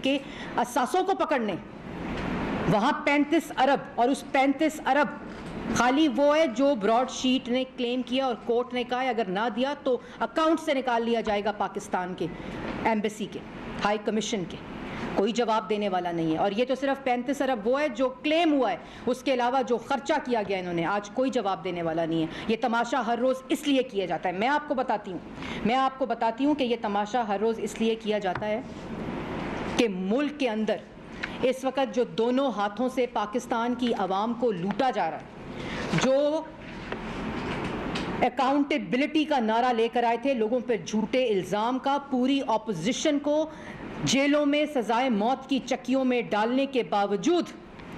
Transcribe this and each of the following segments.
کے اثاثوں کو پکڑنے. وہاں 35 ارب اور اس 35 ارب خالی وہ ہے جو براڈ شیٹ نے کلیم کیا اور کورٹ نے کہا ہے اگر نہ دیا تو اکاؤنٹ سے نکال لیا جائے گا پاکستان کے ایمبیسی کے, ہائی کمیشن کے. کوئی جواب دینے والا نہیں ہے. اور یہ تو صرف 35 ارب وہ ہے جو کلیم ہوا ہے, اس کے علاوہ جو خرچہ کیا گیا انہوں نے, آج کوئی جواب دینے والا نہیں ہے. یہ تماشا ہر روز اس لیے کیا جاتا ہے. میں آپ کو بتاتی ہوں کہ یہ تماشا ہر روز اس لیے کیا جاتا ہے کہ ملک کے اندر اس وقت جو دونوں ہاتھوں سے پاکستان کی عوام کو لوٹا جا رہا ہے, جو اکاؤنٹیبلٹی کا نعرہ لے کر آئے تھے, لوگوں پہ جھوٹے الزام کا, پوری اپوزیشن کو جیلوں میں سزائے موت کی چکیوں میں ڈالنے کے باوجود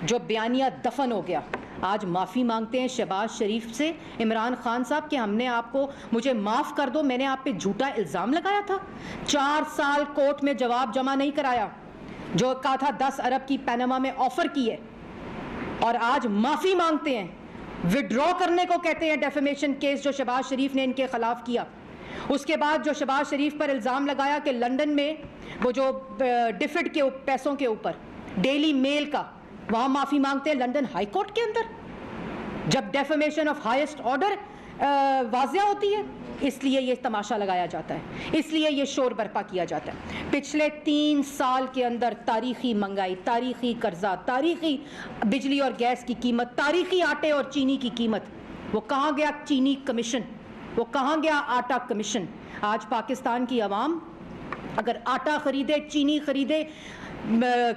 جو بیانیہ دفن ہو گیا, آج معافی مانگتے ہیں شہباز شریف سے, عمران خان صاحب, کہ ہم نے آپ کو, مجھے معاف کر دو, میں نے آپ پہ جھوٹا الزام لگایا تھا. 4 سال کورٹ میں جواب جمع نہیں کرایا, جو کہا تھا 10 ارب کی پیناما میں آفر کی ہے, اور آج معافی مانگتے ہیں. وڈرا کرنے کو کہتے ہیں ڈیفیمیشن کیس جو شہباز شریف نے ان کے خلاف کیا. اس کے بعد جو شہباز شریف پر الزام لگایا کہ لندن میں وہ جو ڈفٹ کے پیسوں کے اوپر ڈیلی میل کا, وہاں معافی مانگتے ہیں لندن ہائی کورٹ کے اندر, جب ڈیفیمیشن آف ہائیسٹ آرڈر واضح ہوتی ہے. اس لیے یہ تماشا لگایا جاتا ہے, اس لیے یہ شور برپا کیا جاتا ہے. پچھلے 3 سال کے اندر تاریخی مہنگائی, تاریخی قرضہ, تاریخی بجلی اور گیس کی قیمت, تاریخی آٹے اور چینی کی قیمت. وہ کہاں گیا چینی کمیشن, وہ کہاں گیا آٹا کمیشن. آج پاکستان کی عوام اگر آٹا خریدے, چینی خریدے,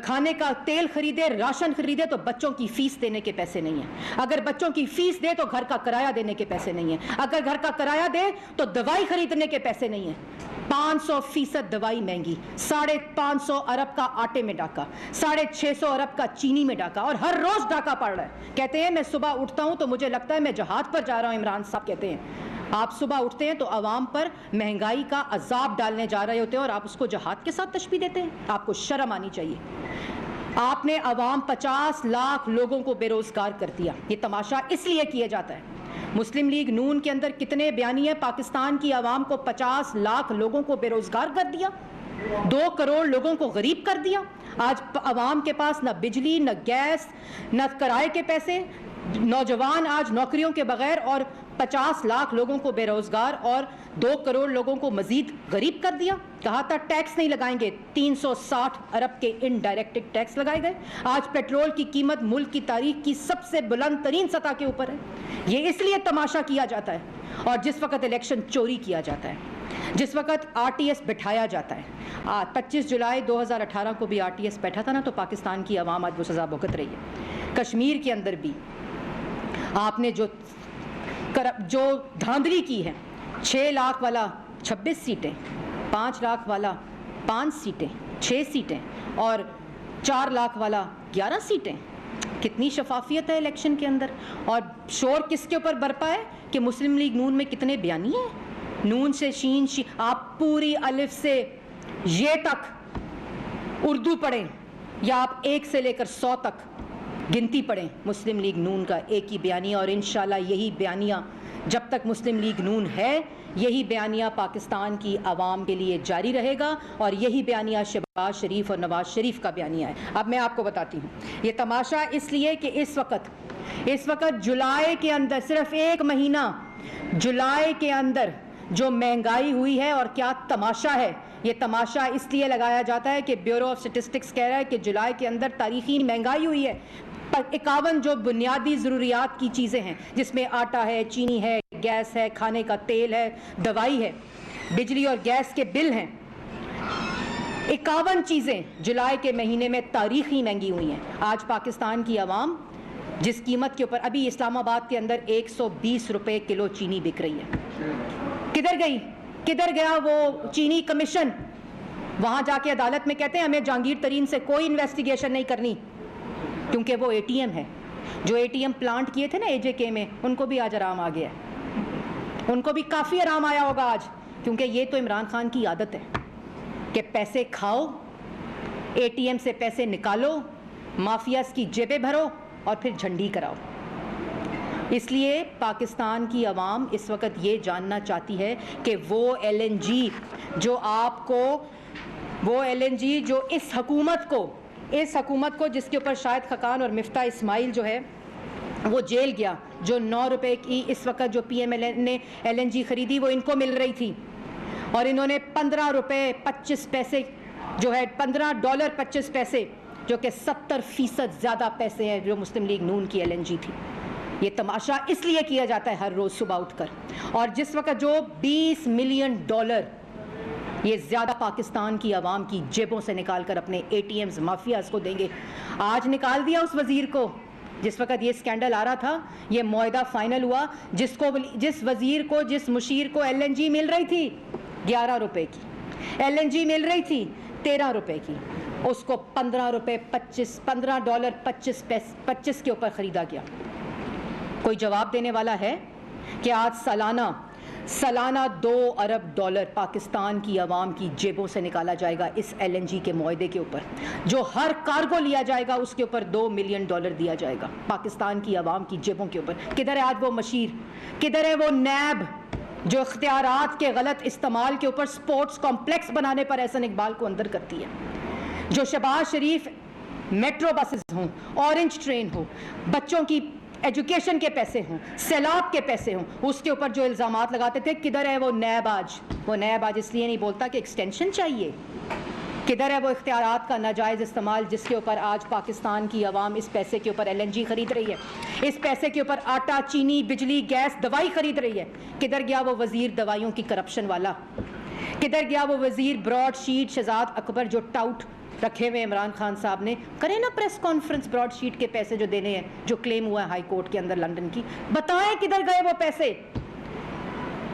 کھانے کا تیل خریدے, راشن خریدے, تو بچوں کی فیس دینے کے پیسے نہیں ہیں. اگر بچوں کی فیس دے تو گھر کا کرایہ دینے کے پیسے نہیں ہیں. اگر گھر کا کرایہ دے تو دوائی خریدنے کے پیسے نہیں ہیں. 500% دوائی مہنگی, 550 ارب کا آٹے میں ڈاکہ, 650 ارب کا چینی میں ڈاکہ, اور ہر روز ڈاکہ پڑ رہا ہے. کہتے ہیں میں صبح اٹھتا ہوں تو مجھے لگتا ہے میں جہاد پر جا رہا ہوں. عمران صاحب کہتے ہیں آپ صبح اٹھتے ہیں تو عوام پر مہنگائی کا عذاب ڈالنے جا رہے ہوتے ہیں, اور آپ اس کو جہاد کے ساتھ تشبیہ دیتے ہیں. آپ کو شرم آنی چاہیے. آپ نے عوام 50 لاکھ لوگوں کو بے روزگار کر دیا. یہ تماشا اس لیے کیا جاتا ہے. مسلم لیگ نون کے اندر کتنے بیانیے, پاکستان کی عوام کو 50 لاکھ لوگوں کو بے روزگار کر دیا, 2 کروڑ لوگوں کو غریب کر دیا. آج عوام کے پاس نہ بجلی, نہ گیس, نہ کرائے کے پیسے, نوجوان آج نوکریوں کے بغیر, اور 50 لاکھ لوگوں کو بے روزگار اور 2 کروڑ لوگوں کو مزید غریب کر دیا. کہا تھا ٹیکس نہیں لگائیں گے, 360 ارب کے انڈائریکٹ ٹیکس لگائے گئے. آج پیٹرول کی قیمت ملک کی تاریخ کی سب سے بلند ترین سطح کے اوپر ہے. یہ اس لیے تماشا کیا جاتا ہے. اور جس وقت الیکشن چوری کیا جاتا ہے, جس وقت RTS بٹھایا جاتا ہے, 25 جولائی 2018 کو بھی RTS بیٹھا تھا نا, تو پاکستان کی عوام آج وہ سزا بھگت رہی ہے. کشمیر کے اندر بھی آپ نے جو دھاندلی کی ہے, 6 لاکھ والا 26 سیٹیں, 5 لاکھ والا 5 سیٹیں, 6 سیٹیں, اور 4 لاکھ والا 11 سیٹیں. کتنی شفافیت ہے الیکشن کے اندر. اور شور کس کے اوپر برپا ہے کہ مسلم لیگ نون میں کتنے بیانی ہیں. نون سے شین, آپ پوری الف سے یہ تک اردو پڑھیں, یا آپ 1 سے لے کر 100 تک گنتی پڑھیں, مسلم لیگ نون کا ایک ہی بیانیہ. اور انشاءاللہ یہی بیانیہ جب تک مسلم لیگ نون ہے, یہی بیانیہ پاکستان کی عوام کے لیے جاری رہے گا, اور یہی بیانیہ شہباز شریف اور نواز شریف کا بیانیہ ہے. اب میں آپ کو بتاتی ہوں یہ تماشا اس لیے کہ اس وقت جولائی کے اندر, صرف 1 مہینہ جولائی کے اندر جو مہنگائی ہوئی ہے, اور کیا تماشا ہے. یہ تماشا اس لیے لگایا جاتا ہے کہ بیورو آف اسٹیٹسٹکس کہہ رہا ہے کہ جولائی کے اندر تاریخی مہنگائی ہوئی ہے. 51 جو بنیادی ضروریات کی چیزیں ہیں, جس میں آٹا ہے, چینی ہے, گیس ہے, کھانے کا تیل ہے, دوائی ہے, بجلی اور گیس کے بل ہیں, 51 چیزیں جولائی کے مہینے میں تاریخی مہنگی ہوئی ہیں. آج پاکستان کی عوام جس قیمت کے اوپر, ابھی اسلام آباد کے اندر 120 روپے کلو چینی بک رہی ہے. کدھر گیا وہ چینی کمیشن. وہاں جا کے عدالت میں کہتے ہیں ہمیں جہانگیر ترین سے کوئی انویسٹیگیشن نہیں کرنی, کیونکہ وہ ATM ہے. جو ATM پلانٹ کیے تھے نا AJK میں, ان کو بھی آج آرام آ گیا ہے. ان کو بھی کافی آرام آیا ہوگا آج, کیونکہ یہ تو عمران خان کی عادت ہے کہ پیسے کھاؤ, ATM سے پیسے نکالو, مافیاز کی جیبیں بھرو, اور پھر جھنڈی کراؤ. اس لیے پاکستان کی عوام اس وقت یہ جاننا چاہتی ہے کہ وہ LNG جو آپ کو وہ LNG جو اس حکومت کو جس کے اوپر شاہد خاقان اور مفتاح اسماعیل جو ہے وہ جیل گیا، جو 9 روپے کی اس وقت جو PML نے LNG خریدی وہ ان کو مل رہی تھی، اور انہوں نے 15 روپے 25 پیسے جو ہے $15.25 جو کہ 70% زیادہ پیسے ہیں جو مسلم لیگ نون کی LNG تھی۔ یہ تماشا اس لیے کیا جاتا ہے ہر روز صبح اٹھ کر، اور جس وقت جو $20 ملین یہ زیادہ پاکستان کی عوام کی جیبوں سے نکال کر اپنے ATMs مافیاز کو دیں گے، آج نکال دیا اس وزیر کو۔ جس وقت یہ سکینڈل آ رہا تھا، یہ معاہدہ فائنل ہوا، جس وزیر کو جس مشیر کو LNG مل رہی تھی 11 روپے کی، LNG مل رہی تھی 13 روپے کی، اس کو $15.25 کے اوپر خریدا گیا۔ کوئی جواب دینے والا ہے کہ آج سالانہ $2 ارب پاکستان کی عوام کی جیبوں سے نکالا جائے گا اس LNG کے معاہدے کے اوپر، جو ہر کارگو لیا جائے گا اس کے اوپر $2 ملین دیا جائے گا پاکستان کی عوام کی جیبوں کے اوپر۔ کدھر ہے آج وہ مشیر؟ کدھر ہے وہ نیب جو اختیارات کے غلط استعمال کے اوپر سپورٹس کمپلیکس بنانے پر احسن اقبال کو اندر کرتی ہے؟ جو شہباز شریف میٹرو بسز ہوں، اورنج ٹرین ہو، بچوں کی ایجوکیشن کے پیسے ہوں، سیلاب کے پیسے ہوں، اس کے اوپر جو الزامات لگاتے تھے، کدھر ہے وہ نیب آج؟ وہ نیب آج اس لیے نہیں بولتا کہ ایکسٹینشن چاہیے۔ کدھر ہے وہ اختیارات کا ناجائز استعمال جس کے اوپر آج پاکستان کی عوام اس پیسے کے اوپر LNG خرید رہی ہے، اس پیسے کے اوپر آٹا، چینی، بجلی، گیس، دوائی خرید رہی ہے؟ کدھر گیا وہ وزیر دوائیوں کی کرپشن والا؟ کدھر گیا وہ وزیر براڈ شیٹ شہزاد اکبر جو ٹاؤٹ رکھے ہوئے عمران خان صاحب نے؟ کریں نا پریس کانفرنس، براڈ شیٹ کے پیسے جو دینے ہیں، جو کلیم ہوا ہے ہائی کورٹ کے اندر لندن کی، بتائیں کدھر گئے وہ پیسے؟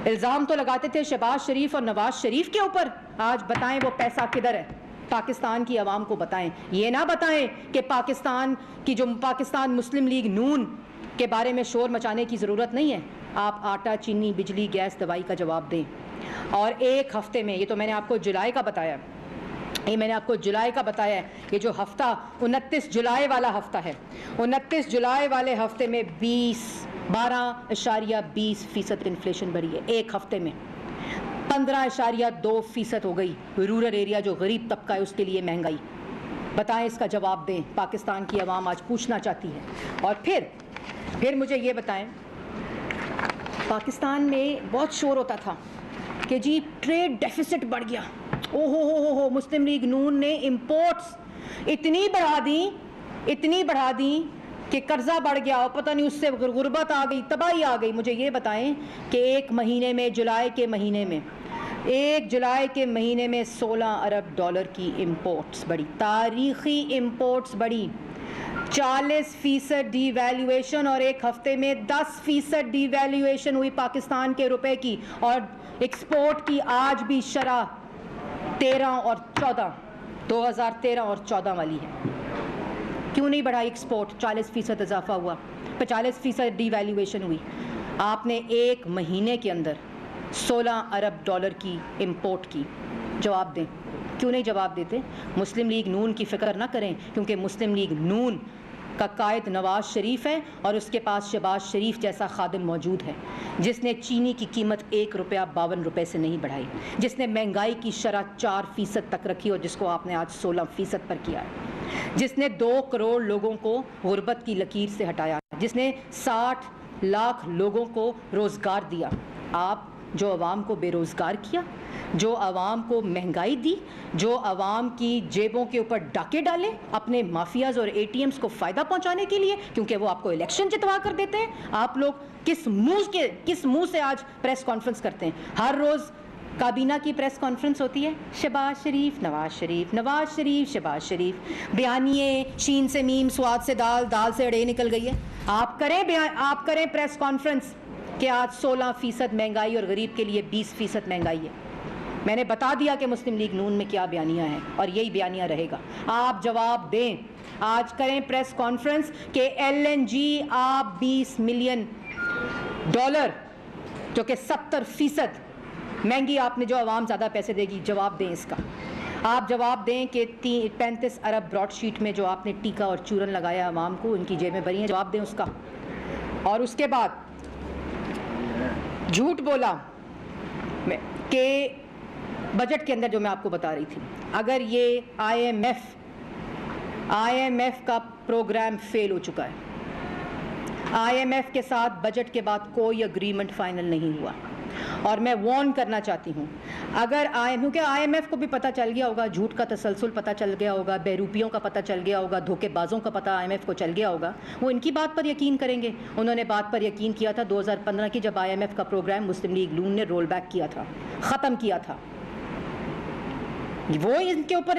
الزام تو لگاتے تھے شہباز شریف اور نواز شریف کے اوپر، آج بتائیں وہ پیسہ کدھر ہے؟ پاکستان کی عوام کو بتائیں، یہ نہ بتائیں کہ پاکستان مسلم لیگ نون کے بارے میں شور مچانے کی ضرورت نہیں ہے۔ آپ آٹا، چینی، بجلی، گیس، دوائی کا جواب دیں۔ اور ایک ہفتے میں، یہ تو میں نے آپ کو جولائی کا بتایا، یہ جو ہفتہ 29 جولائی والا ہفتہ ہے، 29 جولائی والے ہفتے میں 12.20% انفلیشن بڑھی ہے۔ ایک ہفتے میں 15.2% ہو گئی رورل ایریا جو غریب طبقہ ہے اس کے لیے مہنگائی۔ بتائیں اس کا جواب دیں، پاکستان کی عوام آج پوچھنا چاہتی ہے۔ اور پھر مجھے یہ بتائیں، پاکستان میں بہت شور ہوتا تھا کہ جی ٹریڈ ڈیفیسٹ بڑھ گیا، ہو مسلم لیگ نون نے امپورٹس اتنی بڑھا دیں کہ قرضہ بڑھ گیا اور پتہ نہیں اس سے غربت آ گئی، تباہی آ گئی۔ مجھے یہ بتائیں کہ ایک مہینے میں، جولائی کے مہینے میں $16 ارب کی امپورٹس بڑھی، تاریخی امپورٹس بڑھی، 40% ڈی ویلیویشن، اور ایک ہفتے میں 10% ڈی ویلیویشن ہوئی پاکستان کے روپے کی، اور ایکسپورٹ کی آج بھی شرح 2013 اور 14 والی ہے۔ کیوں نہیں بڑھا ایکسپورٹ؟ 40% اضافہ ہوا، 40% ڈی ویلیویشن ہوئی۔ آپ نے ایک مہینے کے اندر $16 ارب کی امپورٹ کی، جواب دیں، کیوں نہیں جواب دیتے؟ مسلم لیگ نون کی فکر نہ کریں، کیونکہ مسلم لیگ نون کا قائد نواز شریف ہے اور اس کے پاس شہباز شریف جیسا خادم موجود ہے جس نے چینی کی قیمت $1.52 سے نہیں بڑھائی، جس نے مہنگائی کی شرح 4% تک رکھی اور جس کو آپ نے آج 16% پر کیا ہے، جس نے 2 کروڑ لوگوں کو غربت کی لکیر سے ہٹایا، جس نے 60 لاکھ لوگوں کو روزگار دیا۔ آپ جو عوام کو بے روزگار کیا، جو عوام کو مہنگائی دی، جو عوام کی جیبوں کے اوپر ڈاکے ڈالے اپنے مافیاز اور ATMs کو فائدہ پہنچانے کے لیے، کیونکہ وہ آپ کو الیکشن جتوا کر دیتے ہیں۔ آپ لوگ کس منہ سے آج پریس کانفرنس کرتے ہیں؟ ہر روز کابینہ کی پریس کانفرنس ہوتی ہے، شہباز شریف، نواز شریف، نواز شریف، شہباز شریف، بیانیے، شین سے میم، سواد سے دال، دال سے اڑے نکل گئی ہے۔ آپ کریں پریس کانفرنس کہ آج 16% مہنگائی اور غریب کے لیے 20% مہنگائی ہے۔ میں نے بتا دیا کہ مسلم لیگ نون میں کیا بیانیہ ہے اور یہی بیانیہ رہے گا۔ آپ جواب دیں، آج کریں پریس کانفرنس کہ LNG آپ $20 ملین جو کہ 70% مہنگی آپ نے جو عوام زیادہ پیسے دے گی، جواب دیں اس کا۔ آپ جواب دیں کہ 35 ارب براڈ شیٹ میں جو آپ نے ٹیکا اور چورن لگایا عوام کو، ان کی جیبیں بھری ہیں، جواب دیں اس کا۔ اور اس کے بعد جھوٹ بولا کہ बजट के अंदर जो मैं आपको बता रही थी, अगर ये IMF का प्रोग्राम फेल हो चुका है, IMF के साथ बजट के बाद कोई एग्रीमेंट फाइनल नहीं हुआ, और मैं वार्न करना चाहती हूँ, अगर क्योंकि IMF को भी पता चल गया होगा, झूठ का तसलसल पता चल गया होगा, बेरूपियों का पता चल गया होगा, धोखेबाजों का पता IMF को चल गया होगा, वो इनकी बात पर यकीन करेंगे। उन्होंने बात पर यकीन किया था 2015 की, जब IMF का प्रोग्राम मुस्लिम लीग नून ने रोल बैक किया था, ख़त्म किया था। वो इनके ऊपर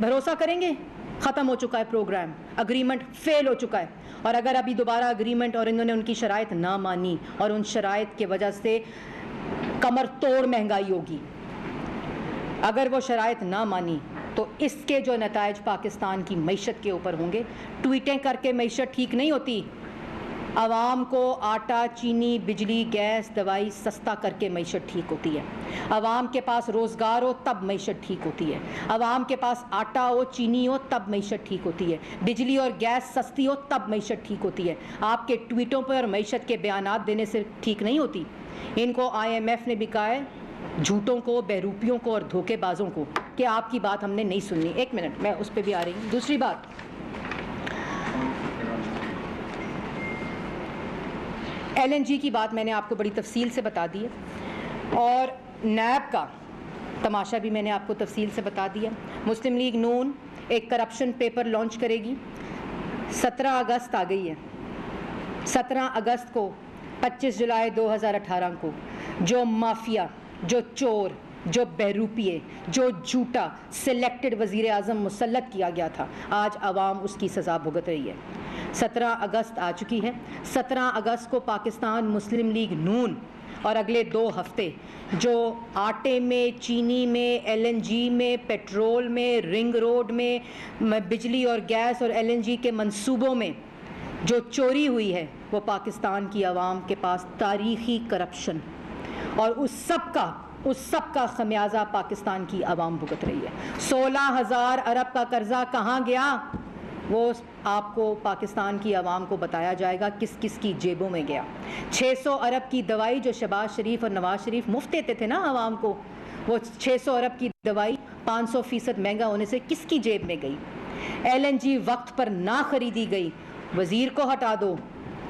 भरोसा करेंगे? ख़त्म हो चुका है प्रोग्राम, अग्रीमेंट फेल हो चुका है, और अगर अभी दोबारा अग्रीमेंट और इन्होंने उनकी शराइत ना मानी और उन शराइत की वजह से कमर तोड़ महंगाई होगी, अगर वो शराइत ना मानी तो इसके जो नताइज पाकिस्तान की मईशत के ऊपर होंगे। ट्वीटें करके मईशत ठीक नहीं होती, आवाम को आटा, चीनी, बिजली, गैस, दवाई सस्ता करके मईशत ठीक होती है। आवाम के पास रोज़गार हो तब मईशत ठीक होती है, आवाम के पास आटा हो, चीनी हो तब मईशत ठीक होती है, बिजली और गैस सस्ती हो तब मईशत ठीक होती है। आपके ट्वीटों पर मईशत के बयानात देने से ठीक नहीं होती। इनको IMF ने भी कहा है, झूठों को, बहरूपियों को और धोखेबाजों को, कि आपकी बात हमने नहीं सुननी। एक मिनट, मैं उस पर भी आ रही हूँ। दूसरी बात, LNG की बात मैंने आपको बड़ी तफसील से बता दी है, और नैब का तमाशा भी मैंने आपको तफसील से बता दिया। मुस्लिम लीग नून एक करप्शन पेपर लॉन्च करेगी। 17 अगस्त आ गई है, 17 अगस्त को 25 जुलाई 2018 को जो माफिया, जो चोर, जो बहरूपिये, जो झूठा सिलेक्टेड वज़ीर आज़म मुसल्लत किया गया था, आज आवाम उसकी सज़ा भुगत रही है। 17 अगस्त आ चुकी है। 17 अगस्त को पाकिस्तान मुस्लिम लीग नून और अगले 2 हफ्ते जो आटे में, चीनी में, LNG में, पेट्रोल में, रिंग रोड में, बिजली और गैस और LNG के मंसूबों में जो चोरी हुई है, वो पाकिस्तान की आवाम के पास तारीख़ी करप्शन, और उस सब का खमियाजा पाकिस्तान की आवाम भुगत रही है। 16,000 अरब का कर्जा कहाँ गया, वो आपको पाकिस्तान की आवाम को बताया जाएगा किस किस की जेबों में गया। 600 अरब की दवाई जो शहबाज शरीफ और नवाज शरीफ मुफ्त देते थे ना आवाम को, वो 600 अरब की दवाई 500% महंगा होने से किसकी जेब में गई। LNG वक्त पर ना खरीदी गई, वज़ीर को हटा दो,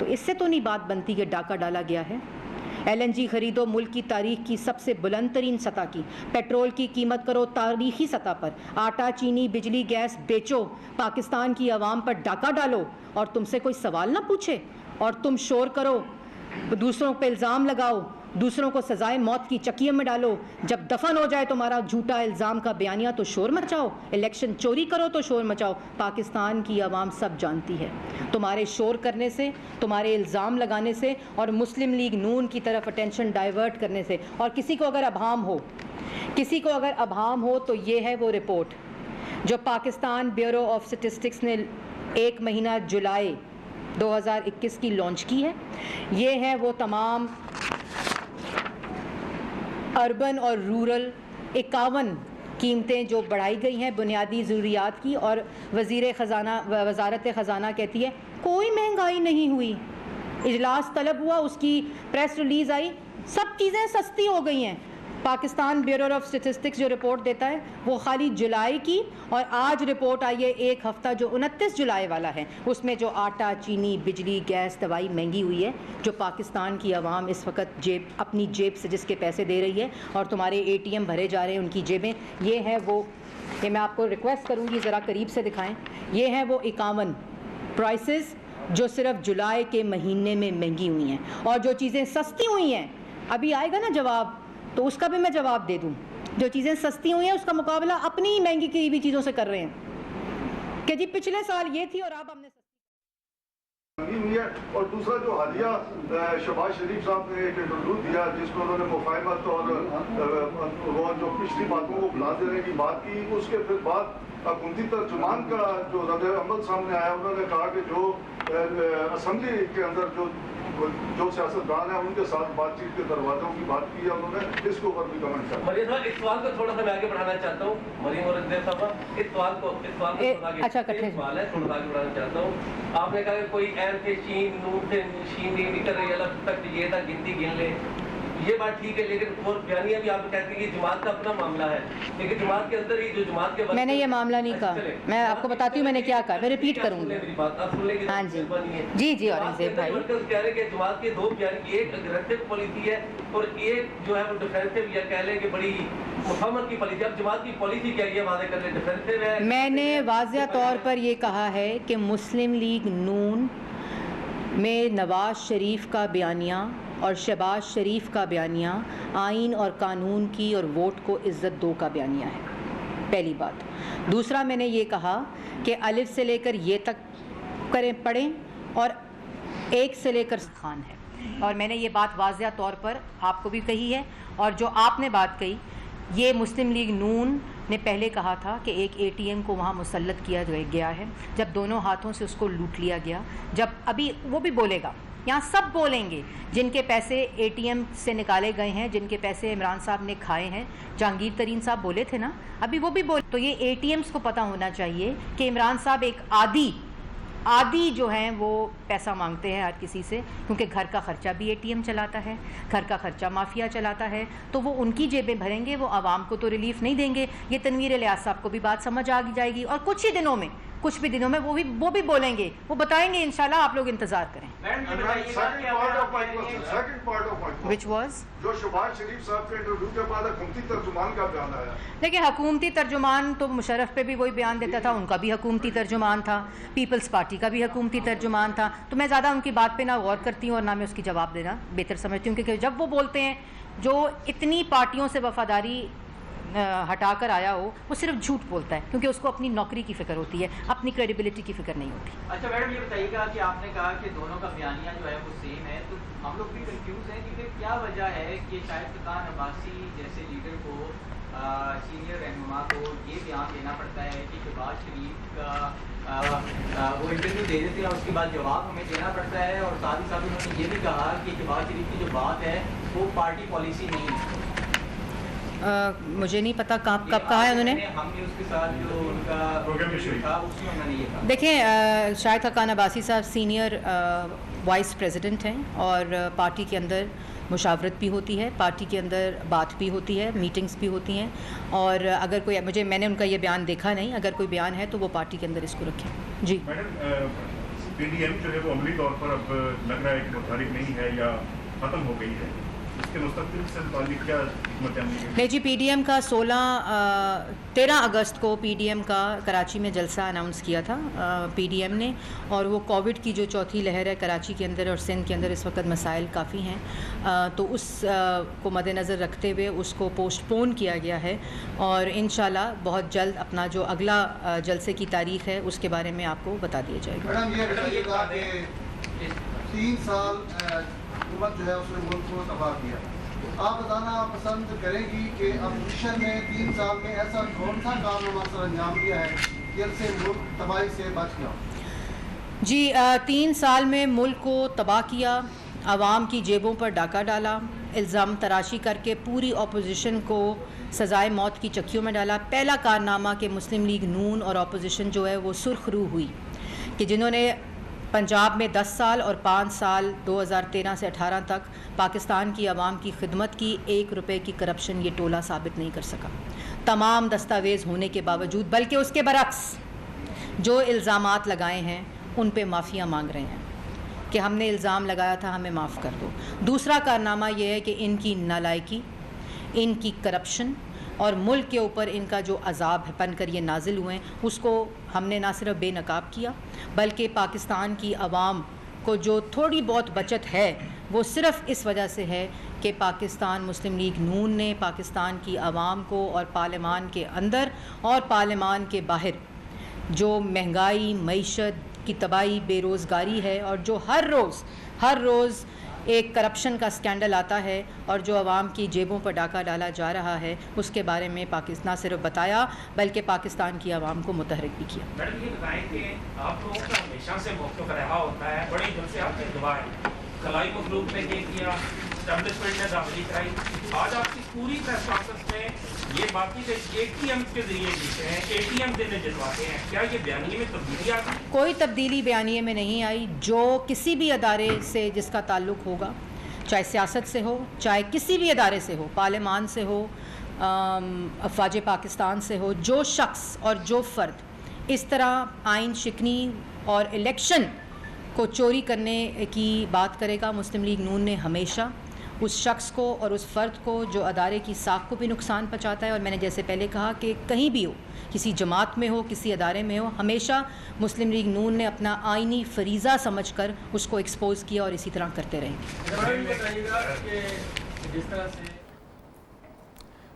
तो इससे तो नहीं बात बनती कि डाका डाला गया है। LNG खरीदो मुल्क की तारीख की सबसे बुलंद तरीन सतह की, पेट्रोल की कीमत करो तारीखी सतह पर, आटा, चीनी, बिजली, गैस बेचो, पाकिस्तान की आवाम पर डाका डालो और तुमसे कोई सवाल ना पूछे, और तुम शोर करो, दूसरों पे इल्ज़ाम लगाओ, दूसरों को सजाए मौत की चक्कियों में डालो। जब दफन हो जाए तुम्हारा झूठा इल्ज़ाम का बयानिया तो शोर मचाओ, इलेक्शन चोरी करो तो शोर मचाओ। पाकिस्तान की आवाम सब जानती है, तुम्हारे शोर करने से, तुम्हारे इल्ज़ाम लगाने से और मुस्लिम लीग नून की तरफ अटेंशन डाइवर्ट करने से। और किसी को अगर अभाम हो तो ये है वो रिपोर्ट जो पाकिस्तान ब्यूरो ऑफ स्टेटिस्टिक्स ने 1 महीना जुलाई 2021 की लॉन्च की है। ये है वो तमाम अर्बन और रूरल 51 कीमतें जो बढ़ाई गई हैं बुनियादी ज़रूरियात की, और वज़ारत ख़ज़ाना कहती है कोई महंगाई नहीं हुई। इजलास तलब हुआ, उसकी प्रेस रिलीज़ आई, सब चीज़ें सस्ती हो गई हैं। पाकिस्तान ब्यूरो ऑफ स्टेटिस्टिक्स जो रिपोर्ट देता है वो खाली जुलाई की, और आज रिपोर्ट आई है 1 हफ़्ता जो 29 जुलाई वाला है, उसमें जो आटा, चीनी, बिजली, गैस, दवाई महंगी हुई है, जो पाकिस्तान की आवाम इस वक्त अपनी जेब से जिसके पैसे दे रही है, और तुम्हारे ATM भरे जा रहे हैं उनकी जेबें। ये है वो, ये मैं आपको रिक्वेस्ट करूँगी ज़रा करीब से दिखाएँ। ये है वो 51 प्राइसेस जो सिर्फ जुलाई के महीने में महंगी हुई हैं, और जो चीज़ें सस्ती हुई हैं, अभी आएगा ना जवाब तो उसका भी मैं जवाब दे दूं। जो चीज़ें सस्ती हुई हैं उसका मुकाबला अपनी ही महंगी की हुई चीज़ों से कर रहे हैं कि जी पिछले साल ये थी और अब हमने हुई है। और दूसरा जो हालिया शहबाज शरीफ साहब ने एक इंटरव्यू दिया जिसको उन्होंने मुफाहमत और वो जो पिछली बातों को भुला देने की बात की, उसके फिर बाद हुकूमती तर्जुमान का जो रद्द अमल सामने आया, उन्होंने कहा कि जो असम्बली के अंदर जो सियासतदान है उनके साथ बातचीत के दरवाजों की बात की है, उन्होंने इसके ऊपर भी कमेंट किया। मरियम साहब, इस सवाल को थोड़ा सा मैं आगे बढ़ाना चाहता हूँ। मरियम और देव साहब, इस सवाल को थोड़ा आगे बढ़ाना चाहता हूँ। आपने कहा कि कोई एम से शीन, नून से शीन नहीं निकल रही, अलग तक ये था गिनती गिन ले, ये बात ठीक है, लेकिन और बयानिया भी आप कहते हैं कि जमात का अपना मामला है, लेकिन जमात के अंदर ही जो जमात के मैंने ये मामला नहीं कहा, मैं आपको बताती हूँ मैंने क्या कहा, मैं रिपीट करूँगी। हाँ जी जी जी। औरंगजेब भाई कह रहे कि जमात के दो बयान, एक अग्रेसिव पॉलिसी है और एक जो है वो डिफेंसिव, या कह लें कि बड़ी मुफाहमत की पॉलिसी। अब जमात की पॉलिसी क्या है, वादे कर ले डिफेंसिव है। मैंने वाज़िया तौर पर ये कहा है कि मुस्लिम लीग नून में नवाज शरीफ का बयानिया और शहबाज शरीफ का बयानिया आइन और कानून की और वोट को इज़्ज़त दो का बयानिया है, पहली बात। दूसरा मैंने ये कहा कि अलिफ से लेकर ये तक करें पढ़ें और एक से लेकर खान है, और मैंने ये बात वाज़िया तौर पर आपको भी कही है। और जो आपने बात कही, ये मुस्लिम लीग नून ने पहले कहा था कि एक एटीएम को वहाँ मुसल्लत किया गया है, जब दोनों हाथों से उसको लूट लिया गया। जब अभी वो भी बोलेगा, यहाँ सब बोलेंगे जिनके पैसे एटीएम से निकाले गए हैं, जिनके पैसे इमरान साहब ने खाए हैं। जहांगीर तरीन साहब बोले थे ना, अभी वो भी बोले। तो ये एटीएम्स को पता होना चाहिए कि इमरान साहब एक आदि जो हैं वो पैसा मांगते हैं हर किसी से, क्योंकि घर का ख़र्चा भी एटीएम चलाता है, घर का ख़र्चा माफिया चलाता है, तो वो उनकी जेबें भरेंगे, वो आवाम को तो रिलीफ नहीं देंगे। ये तनवीर इलियास साहब को भी बात समझ आ जाएगी, और कुछ भी दिनों में वो भी बोलेंगे, वो बताएंगे इंशाल्लाह, आप लोग इंतज़ार करें। Which was? जो शहबाज शरीफ साहब के इंटरव्यू के बाद हुकूमती तर्जुमान का बयान आया। देखिए, हुकूमती तर्जुमान तो मुशर्रफ पे भी वही बयान देता था, उनका भी हुकूमती तर्जुमान था, पीपल्स पार्टी का भी हुकूमती तर्जुमान था। तो मैं ज़्यादा उनकी बात पे ना गौर करती हूँ और ना मैं उसकी जवाब देना बेहतर समझती हूँ, क्योंकि जब वो बोलते हैं जो इतनी पार्टियों से वफादारी हटा कर आया हो, वो सिर्फ झूठ बोलता है, क्योंकि उसको अपनी नौकरी की फ़िक्र होती है, अपनी क्रेडिबिलिटी की फ़िक्र नहीं होती। अच्छा मैडम, ये बताइएगा कि आपने कहा कि दोनों का बयानिया जो है वो सेम है, तो हम लोग भी कंफ्यूज हैं कि फिर क्या वजह है कि शायद सुल्तान अब्बासी जैसे लीडर को, सीनियर रहनुमा को ये बयान देना पड़ता है कि शहबाज शरीफ का वो इंटरव्यू दे देते हैं, उसके बाद जवाब हमें देना पड़ता है, और साथ ही साथ उन्होंने ये भी कहा कि शहबाज शरीफ की जो बात है वो पार्टी पॉलिसी नहीं है। मुझे नहीं पता कब कहा है उन्होंने। हमने उसके साथ जो उनका प्रोग्राम था उसमें उन्होंने ये कहा। देखें, शाहिद हक्कान अब्बासी साहब सीनियर वाइस प्रेसिडेंट हैं, और पार्टी के अंदर मुशावरत भी होती है, पार्टी के अंदर बात भी होती है, मीटिंग्स भी होती हैं, और अगर कोई मैंने उनका ये बयान देखा नहीं, अगर कोई बयान है तो वो पार्टी के अंदर इसको रखें। जी मैडम, पीडीएम जो है वो अमली तौर पर अब लग रहा है कि मुतहरिक नहीं है या ख़त्म हो गई है, इसके मुस्तक़बिल से मुताल्लिक़ क्या हिकमत अमली है? नहीं जी, पीडीएम का 13 अगस्त को पीडीएम का कराची में जलसा अनाउंस किया था पीडीएम ने, और वो कोविड की जो चौथी लहर है कराची के अंदर और सिंध के अंदर इस वक्त मसाइल काफ़ी हैं, तो उस को मद्देनज़र रखते हुए उसको पोस्टपोन किया गया है, और इंशाल्लाह बहुत जल्द अपना जो अगला जलसे की तारीख़ है उसके बारे में आपको बता दिया जाएगा। मैडम, ये बताइएगा कि 3 साल हुकूमत जो है उसने मुल्क को तबाह किया, आप बताना पसंद करेंगी कि अपोजिशन ने 3 साल में ऐसा कौन सा काम हमारा अंजाम दिया है जिससे मुल्क तबाही से बच गया? जी, 3 साल में मुल्क को तबाह किया, आवाम की जेबों पर डाका डाला, इल्ज़ाम तराशी करके पूरी अपोजिशन को सज़ाए मौत की चक्कियों में डाला। पहला कारनामा कि मुस्लिम लीग नून और अपोजिशन जो है वो सुर्खरू हुई, कि जिन्होंने पंजाब में 10 साल और 5 साल 2013 से 18 तक पाकिस्तान की आवाम की खिदमत की, 1 रुपये की करप्शन ये टोला साबित नहीं कर सका, तमाम दस्तावेज़ होने के बावजूद। बल्कि उसके बरक्स जो इल्ज़ामात लगाए हैं उन पे माफ़िया मांग रहे हैं कि हमने इल्ज़ाम लगाया था, हमें माफ़ कर दो। दूसरा कारनामा ये है कि इनकी नालायकी, इनकी करप्शन और मुल्क के ऊपर इनका जो अजाब है पन कर ये नाजिल हुए हैं, उसको हमने ना सिर्फ बेनकाब किया, बल्कि पाकिस्तान की आवाम को जो थोड़ी बहुत बचत है वो सिर्फ़ इस वजह से है कि पाकिस्तान मुस्लिम लीग नून ने पाकिस्तान की आवाम को और पार्लियामान के अंदर और पार्लियामान के बाहर जो महंगाई, मईशत की तबाही, बेरोज़गारी है, और जो हर रोज़ एक करप्शन का स्कैंडल आता है और जो आवाम की जेबों पर डाका डाला जा रहा है, उसके बारे में पाकिस्तान सिर्फ बताया बल्कि पाकिस्तान की आवाम को मुतहरिक भी किया। मैडम, ये बताएं कि आप लोगों का हमेशा से मौक़िफ़ रहा होता है, बड़े दिल से आपकी दुआ है, खलाई मखलूक ने ये किया, एस्टैब्लिशमेंट ने दाखिली कराई, आज आपकी पूरी प्रेस कॉन्फ्रेंस में ये बाकी के एटीएम के जरिए जीते हैं, एटीएम देने जितवाते हैं, क्या ये बयानिए में तब्दीली आ गई? कोई तब्दीली बयानिए में नहीं आई। जो किसी भी अदारे से जिसका ताल्लुक़ होगा, चाहे सियासत से हो, चाहे किसी भी अदारे से हो, पार्लियामान से हो, अफवाज पाकिस्तान से हो, जो शख्स और जो फ़र्द इस तरह आइन शिकनी और इलेक्शन को चोरी करने की बात करेगा, मुस्लिम लीग नून ने हमेशा उस शख्स को और उस फ़र्द को जो अदारे की साख को भी नुकसान पहुँचाता है, और मैंने जैसे पहले कहा कि कहीं भी हो, किसी जमात में हो, किसी अदारे में हो, हमेशा मुस्लिम लीग नून ने अपना आइनी फरीज़ा समझकर उसको एक्सपोज़ किया और इसी तरह करते रहेंगे।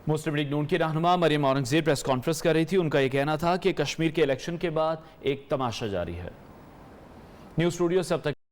मुस्लिम लीग नून की रहनुमा मरियम औरंगज़ेब प्रेस कॉन्फ्रेंस कर रही थी। उनका ये कहना था कि कश्मीर के इलेक्शन के बाद एक तमाशा जारी है। न्यूज़ स्टूडियो से अब तक